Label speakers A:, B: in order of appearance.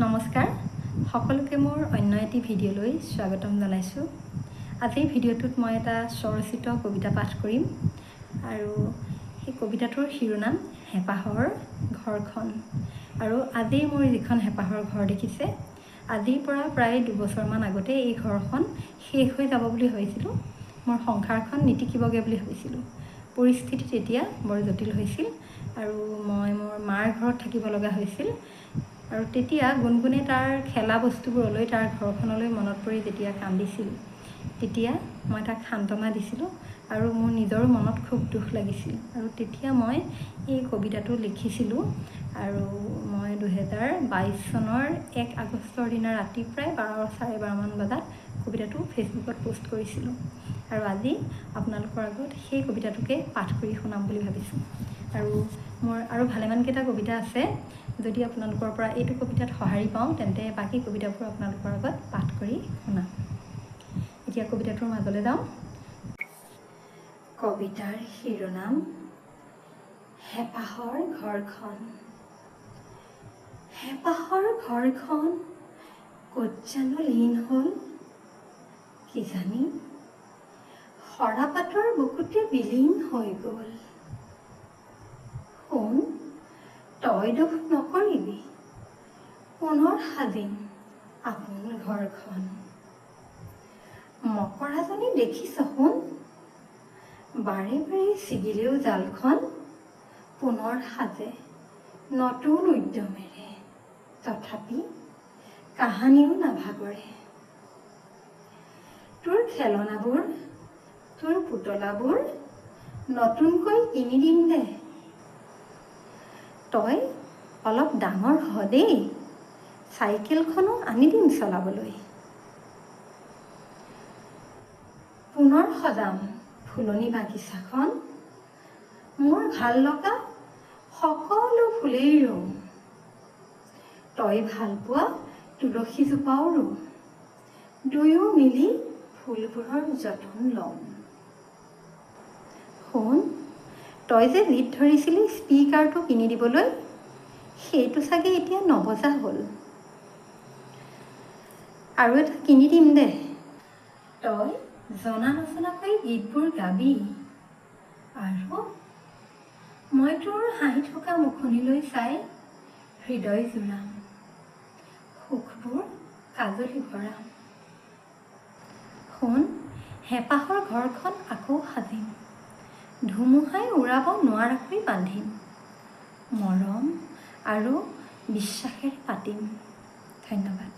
A: নমস্কাৰ সকলোকে মোৰ অন্য এটি ভিডিঅ'লৈ স্বাগতম জনাইছোঁ। আজিৰ ভিডিঅ'টোত মই এটা স্বৰচিত কবিতা পাঠ কৰিম আৰু সেই কবিতাটোৰ শিৰোনাম হেঁপাহৰ ঘৰখন। আৰু আজি মোৰ যিখন হেঁপাহৰ ঘৰ দেখিছে, আজিৰ পৰা প্ৰায় 2 বছৰমান আগতে এই ঘৰখন শেষ হৈ যাব বুলি ভাবিছিলোঁ। মোৰ সংসাৰখন নীতিকিবগৈ বুলি ভাবিছিলোঁ। পৰিস্থিতি তেতিয়া বৰ জটিল হৈছিল আৰু মই মোৰ মাৰ ঘৰত থাকিব লগা হৈছিল। আৰু তেতিয়া গুণগুণে তাৰ খেলা বস্তুবোৰলৈ, তাৰ ঘৰখনলৈ মনত পৰি যেতিয়া কান্দিছিল, তেতিয়া মই তাক সান্তনা দিছিলোঁ আৰু মোৰ নিজৰো মনত খুব দুখ লাগিছিল। আৰু তেতিয়া মই এই কবিতাটো লিখিছিলোঁ আৰু মই 2022 চনৰ 1 আগষ্টৰ দিনা ৰাতি প্ৰায় 12:30 মান বজাত কবিতাটো ফেচবুকত পোষ্ট কৰিছিলোঁ। আৰু আজি আপোনালোকৰ আগত সেই কবিতাটোকে পাঠ কৰি শুনাম বুলি ভাবিছোঁ। আৰু মোৰ আৰু ভালেমানকেইটা কবিতা আছে। যদি আপোনালোকৰ পৰা এইটো কবিতাত সঁহাৰি পাওঁ, তেন্তে বাকী কবিতাবোৰ আপোনালোকৰ আগত পাঠ কৰি শুনাম। এতিয়া কবিতাটোৰ মাজলৈ যাওঁ। কবিতাৰ শিৰোনাম হেঁপাহৰ ঘৰখন। হেঁপাহৰ ঘৰখন ক'ত জানো লীন হ'ল, কিজানি সৰাপাতৰ বুকুতে বিলীন হৈ গ'ল। শুন, তই দুখ নকৰিবি, পুনৰ সাজিম আপোন ঘৰখন। মকৰাজনী দেখিছ শুন, বাৰে বাৰে ছিগিলেও জালখন পুনৰ সাজে নতুন উদ্যমেৰে, তথাপি কাহানিও নাভাগৰে। তোৰ খেলনাবোৰ, তোৰ পুতলাবোৰ নতুনকৈ কিনি দিম দে। তই অলপ ডাঙৰ হ দেই, চাইকেলখনো আনি দিম চলাবলৈ। পুনৰ সজাম ফুলনি বাগিচাখন, মোৰ ভাল লগা সকলো ফুলেই ৰুম। তই ভাল পোৱা তুলসীজোপাও ৰুম, দুয়ো মিলি ফুলবোৰৰ যতন ল'ম। শুন, তই যে জিদ ধৰিছিলি স্পীকাৰটো কিনি দিবলৈ, সেইটো চাগে এতিয়া নবজা হ'ল। আৰু এটা কিনি দিম দে। তই জনা নজনাকৈ গীতবোৰ গাবি আৰু মই তোৰ হাঁহি থকা মুখনিলৈ চাই হৃদয় জোৰাম, সুখবোৰ কাজলি ভৰাম। শুন, হেঁপাহৰ ঘৰখন আকৌ সাজিম, ধুমুহাই উৰাব নোৱাৰাকৈ বান্ধিম, মৰম আৰু বিশ্বাসেৰে পাতিম। ধন্যবাদ।